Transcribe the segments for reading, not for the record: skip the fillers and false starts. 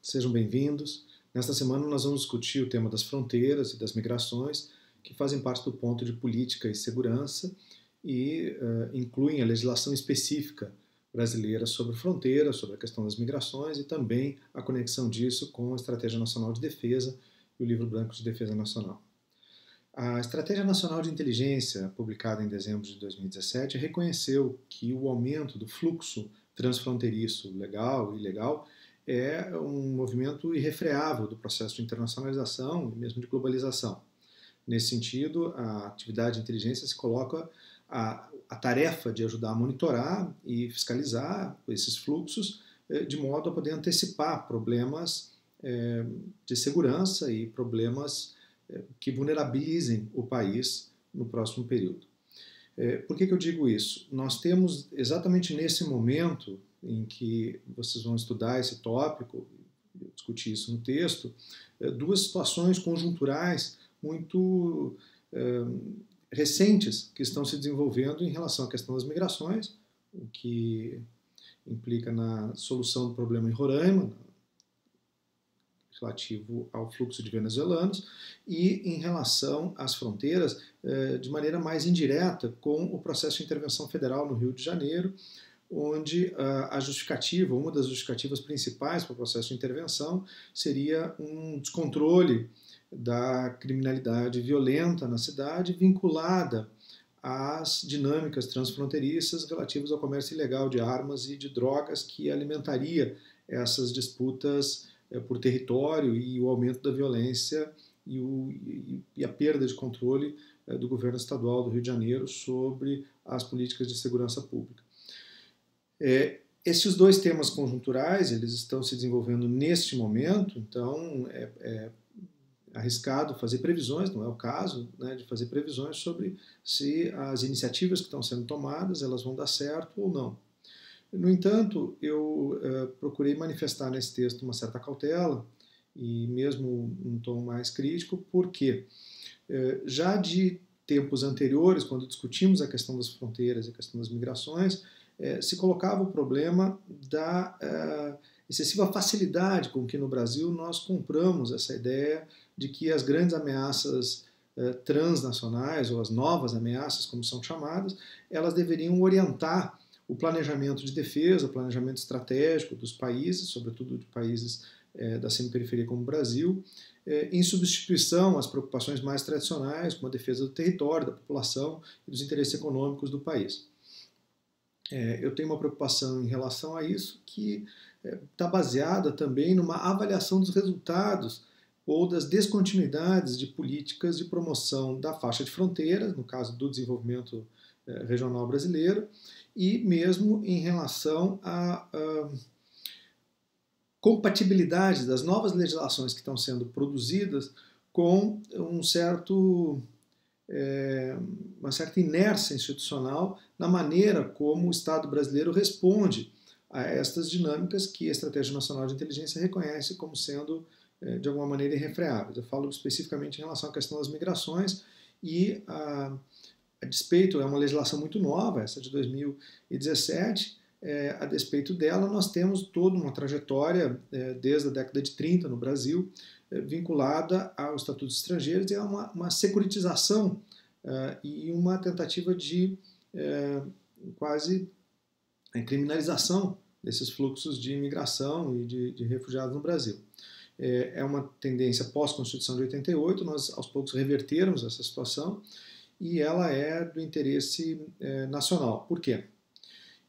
sejam bem-vindos. Nesta semana nós vamos discutir o tema das fronteiras e das migrações, que fazem parte do ponto de política e segurança e incluem a legislação específica brasileira sobre fronteiras, sobre a questão das migrações e também a conexão disso com a Estratégia Nacional de Defesa e o Livro Branco de Defesa Nacional. A Estratégia Nacional de Inteligência, publicada em dezembro de 2017, reconheceu que o aumento do fluxo transfronteiriço legal e ilegal é um movimento irrefreável do processo de internacionalização e mesmo de globalização. Nesse sentido, a atividade de inteligência se coloca a tarefa de ajudar a monitorar e fiscalizar esses fluxos de modo a poder antecipar problemas de segurança e problemas que vulnerabilizem o país no próximo período. Por que eu digo isso? Nós temos exatamente nesse momento em que vocês vão estudar esse tópico, discutir isso no texto, duas situações conjunturais muito recentes que estão se desenvolvendo em relação à questão das migrações, o que implica na solução do problema em Roraima, relativo ao fluxo de venezuelanos, e em relação às fronteiras, de maneira mais indireta, com o processo de intervenção federal no Rio de Janeiro, onde a justificativa, uma das justificativas principais para o processo de intervenção, seria um descontrole da criminalidade violenta na cidade, vinculada às dinâmicas transfronteiriças relativas ao comércio ilegal de armas e de drogas, que alimentaria essas disputas por território e o aumento da violência e a perda de controle do governo estadual do Rio de Janeiro sobre as políticas de segurança pública. Esses dois temas conjunturais, eles estão se desenvolvendo neste momento, então é arriscado fazer previsões, não é o caso, né, de fazer previsões sobre se as iniciativas que estão sendo tomadas, elas vão dar certo ou não. No entanto, eu procurei manifestar nesse texto uma certa cautela e mesmo um tom mais crítico, porque já de tempos anteriores, quando discutimos a questão das fronteiras e a questão das migrações, se colocava o problema da excessiva facilidade com que no Brasil nós compramos essa ideia de que as grandes ameaças transnacionais, ou as novas ameaças, como são chamadas, elas deveriam orientar o planejamento de defesa, o planejamento estratégico dos países, sobretudo de países da semiperiferia como o Brasil, em substituição às preocupações mais tradicionais, como a defesa do território, da população e dos interesses econômicos do país. Eu tenho uma preocupação em relação a isso que está baseada também numa avaliação dos resultados ou das descontinuidades de políticas de promoção da faixa de fronteiras, no caso do desenvolvimento regional brasileiro, e mesmo em relação à compatibilidade das novas legislações que estão sendo produzidas com uma certa inércia institucional na maneira como o Estado brasileiro responde a estas dinâmicas que a Estratégia Nacional de Inteligência reconhece como sendo, de alguma maneira, irrefreáveis. Eu falo especificamente em relação à questão das migrações e a despeito, é uma legislação muito nova, essa de 2017, a despeito dela nós temos toda uma trajetória desde a década de 30 no Brasil, vinculada ao Estatuto dos Estrangeiros e a uma securitização e uma tentativa de quase criminalização desses fluxos de imigração e de refugiados no Brasil. É uma tendência pós-Constituição de 88, nós aos poucos revertermos essa situação e ela é do interesse nacional. Por quê?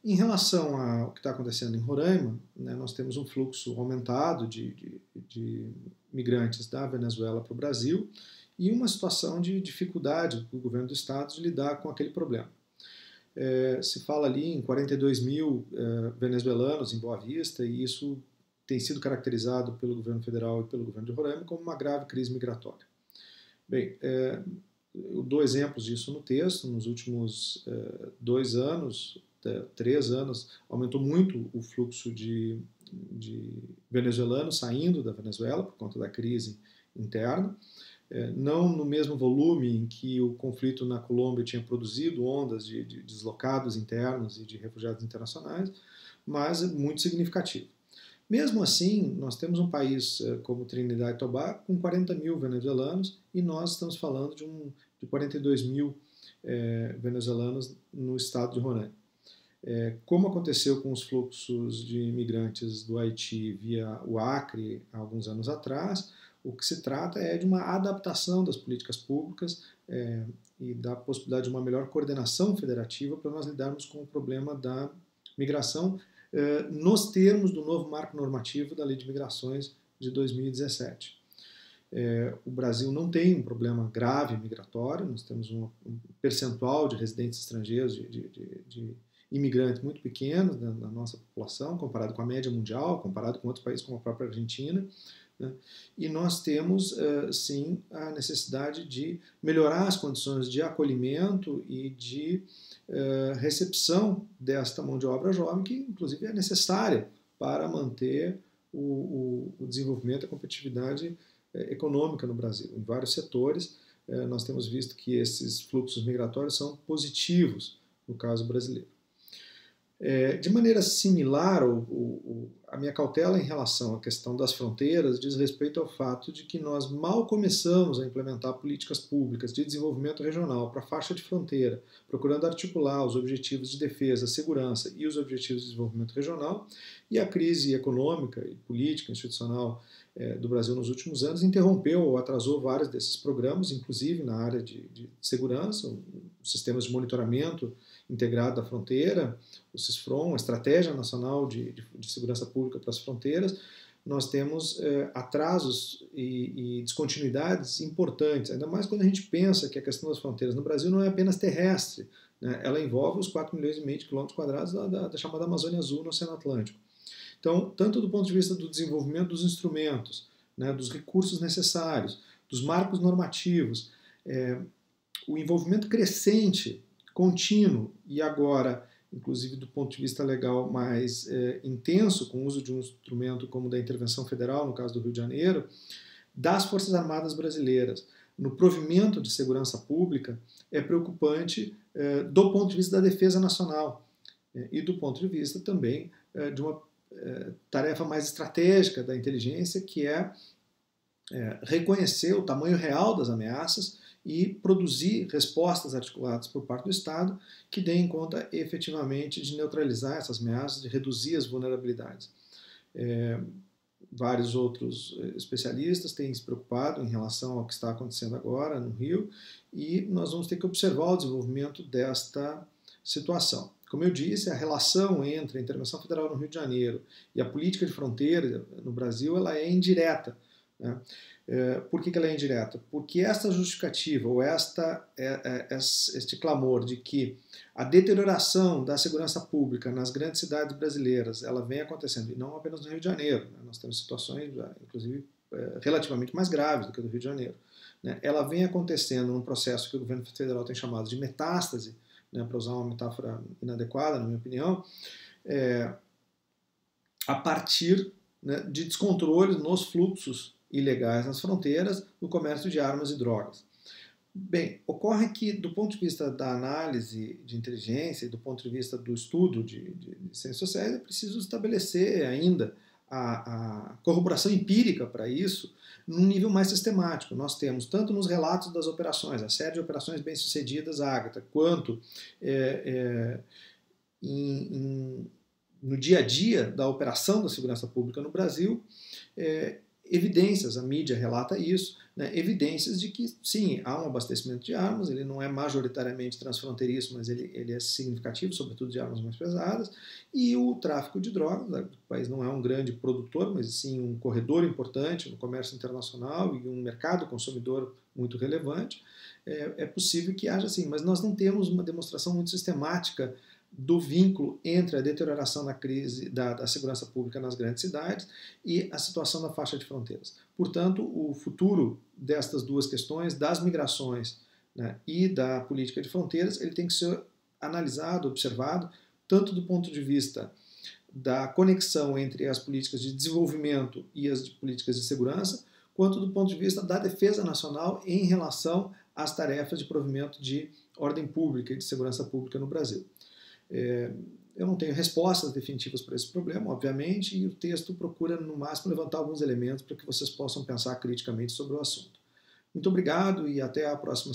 Em relação ao que está acontecendo em Roraima, né, nós temos um fluxo aumentado de migrantes da Venezuela para o Brasil e uma situação de dificuldade do governo do Estado de lidar com aquele problema. Se fala ali em 42 mil venezuelanos em Boa Vista e isso tem sido caracterizado pelo governo federal e pelo governo de Roraima como uma grave crise migratória. Bem, eu dou exemplos disso no texto. Nos últimos 2 anos, 3 anos, aumentou muito o fluxo de venezuelanos saindo da Venezuela por conta da crise interna. Não no mesmo volume em que o conflito na Colômbia tinha produzido ondas de deslocados internos e de refugiados internacionais, mas muito significativo. Mesmo assim, nós temos um país como Trinidad e Tobago com 40 mil venezuelanos e nós estamos falando de 42 mil venezuelanos no estado de Roraima. Como aconteceu com os fluxos de imigrantes do Haiti via o Acre há alguns anos atrás, o que se trata é de uma adaptação das políticas públicas e da possibilidade de uma melhor coordenação federativa para nós lidarmos com o problema da migração nos termos do novo marco normativo da Lei de Migrações de 2017. O Brasil não tem um problema grave migratório, nós temos um percentual de residentes estrangeiros, de imigrantes muito pequenos na nossa população, comparado com a média mundial, comparado com outros países como a própria Argentina, né? E nós temos, sim, a necessidade de melhorar as condições de acolhimento e de recepção desta mão de obra jovem, que inclusive é necessária para manter o desenvolvimento e a competitividade econômica no Brasil. Em vários setores, nós temos visto que esses fluxos migratórios são positivos no caso brasileiro. De maneira similar, a minha cautela em relação à questão das fronteiras diz respeito ao fato de que nós mal começamos a implementar políticas públicas de desenvolvimento regional para a faixa de fronteira, procurando articular os objetivos de defesa, segurança e os objetivos de desenvolvimento regional, e a crise econômica e política institucional do Brasil nos últimos anos interrompeu ou atrasou vários desses programas, inclusive na área de segurança, os sistemas de monitoramento integrado da fronteira, o CISFRON, a Estratégia Nacional de Segurança Pública para as Fronteiras. Nós temos atrasos e descontinuidades importantes, ainda mais quando a gente pensa que a questão das fronteiras no Brasil não é apenas terrestre, né? Ela envolve os 4,5 milhões de quilômetros quadrados da chamada Amazônia Azul no Oceano Atlântico. Então, tanto do ponto de vista do desenvolvimento dos instrumentos, né, dos recursos necessários, dos marcos normativos, o envolvimento crescente, contínuo e agora, inclusive do ponto de vista legal mais intenso, com o uso de um instrumento como da intervenção federal, no caso do Rio de Janeiro, das Forças Armadas brasileiras, no provimento de segurança pública, é preocupante do ponto de vista da defesa nacional e do ponto de vista também de uma tarefa mais estratégica da inteligência, que é reconhecer o tamanho real das ameaças e produzir respostas articuladas por parte do Estado que deem conta efetivamente de neutralizar essas ameaças, de reduzir as vulnerabilidades. Vários outros especialistas têm se preocupado em relação ao que está acontecendo agora no Rio e nós vamos ter que observar o desenvolvimento desta situação. Como eu disse, a relação entre a intervenção federal no Rio de Janeiro e a política de fronteira no Brasil ela é indireta, né? Por que ela é indireta? Porque esta justificativa ou este clamor de que a deterioração da segurança pública nas grandes cidades brasileiras ela vem acontecendo, e não apenas no Rio de Janeiro, né? Nós temos situações, inclusive, relativamente mais graves do que a do Rio de Janeiro, né? Ela vem acontecendo num processo que o governo federal tem chamado de metástase, né, para usar uma metáfora inadequada, na minha opinião, a partir, né, de descontrole nos fluxos ilegais nas fronteiras, no comércio de armas e drogas. Bem, ocorre que, do ponto de vista da análise de inteligência e do ponto de vista do estudo de ciências sociais, é preciso estabelecer ainda a corroboração empírica para isso num nível mais sistemático. Nós temos, tanto nos relatos das operações, a série de operações bem-sucedidas, Ágata, quanto no dia a dia da operação da segurança pública no Brasil, evidências, a mídia relata isso, né, evidências de que, sim, há um abastecimento de armas, ele não é majoritariamente transfronteiriço, mas ele é significativo, sobretudo de armas mais pesadas, e o tráfico de drogas, né, o país não é um grande produtor, mas sim um corredor importante no comércio internacional e um mercado consumidor muito relevante, é possível que haja assim, mas nós não temos uma demonstração muito sistemática do vínculo entre a deterioração da crise da segurança pública nas grandes cidades e a situação da faixa de fronteiras. Portanto, o futuro destas duas questões, das migrações, né, e da política de fronteiras, ele tem que ser analisado, observado, tanto do ponto de vista da conexão entre as políticas de desenvolvimento e as políticas de segurança, quanto do ponto de vista da defesa nacional em relação às tarefas de provimento de ordem pública e de segurança pública no Brasil. Eu não tenho respostas definitivas para esse problema, obviamente, e o texto procura, no máximo, levantar alguns elementos para que vocês possam pensar criticamente sobre o assunto. Muito obrigado e até a próxima